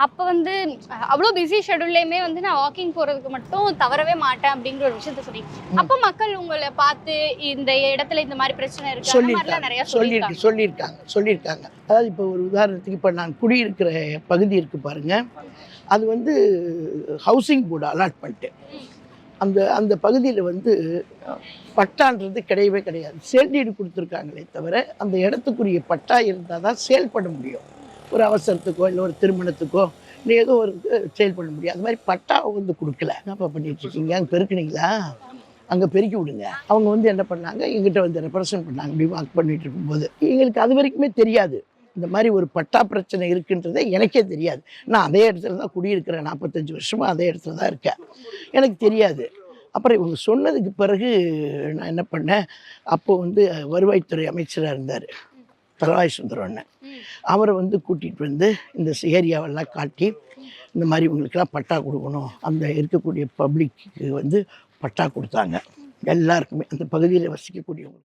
அப்போ வந்து அவ்வளோ பிஸி ஷெடியூல்லையுமே வந்து நான் வாக்கிங் போகிறதுக்கு மட்டும் தவறவே மாட்டேன் அப்படிங்கிற ஒரு விஷயத்த சொன்னீங்க. அப்போ மக்கள் உங்களை பார்த்து இந்த இடத்துல இந்த மாதிரி பிரச்சனை இருக்கு அந்த மாதிரிலாம் நிறைய சொல்லியிருக்காங்க. அதாவது இப்போ ஒரு உதாரணத்துக்கு இப்போ நான் குடியிருக்கிற பகுதி இருக்குது பாருங்கள், அது வந்து ஹவுசிங் போர்டு அலாட்மெண்ட்டு. அந்த பகுதியில் வந்து பட்டான்றது கிடையவே கிடையாது. சேல் டீடு கொடுத்துருக்காங்களே தவிர அந்த இடத்துக்குரிய பட்டா இருந்தால் தான் சேல் பண்ண முடியும். ஒரு அவசரத்துக்கோ இல்லை ஒரு திருமணத்துக்கோ இல்லை ஏதோ ஒரு சேல் பண்ண முடியும். அது மாதிரி பட்டாவை வந்து கொடுக்கல. என்னப்பா பண்ணிகிட்ருக்கீங்க, அங்கே பெருக்குனீங்களா, அங்கே பெருக்கி விடுங்க. அவங்க வந்து என்ன பண்ணாங்க, எங்கிட்ட வந்து ரெப்ரசன்ட் பண்ணாங்க. இப்படி வாக் பண்ணிகிட்டு இருக்கும்போது எங்களுக்கு அது வரைக்குமே தெரியாது இந்த மாதிரி ஒரு பட்டா பிரச்சனை இருக்குன்றதே எனக்கே தெரியாது. நான் அதே இடத்துல தான் குடியிருக்கிறேன், 45 வருஷமாக அதே இடத்துல தான் இருக்கேன், எனக்கு தெரியாது. அப்புறம் இவங்க சொன்னதுக்கு பிறகு நான் என்ன பண்ணேன், அப்போது வந்து வருவாய்த்துறை அமைச்சராக இருந்தார் தலவாய் சுந்தரம் அண்ணன். அவரை வந்து கூட்டிகிட்டு வந்து இந்த ஏரியாவெல்லாம் காட்டி இந்த மாதிரி இவங்களுக்கெல்லாம் பட்டா கொடுக்கணும், அந்த இருக்கக்கூடிய பப்ளிக்கு வந்து பட்டா கொடுத்தாங்க எல்லாருக்குமே, அந்த பகுதியில் வசிக்கக்கூடியவங்க.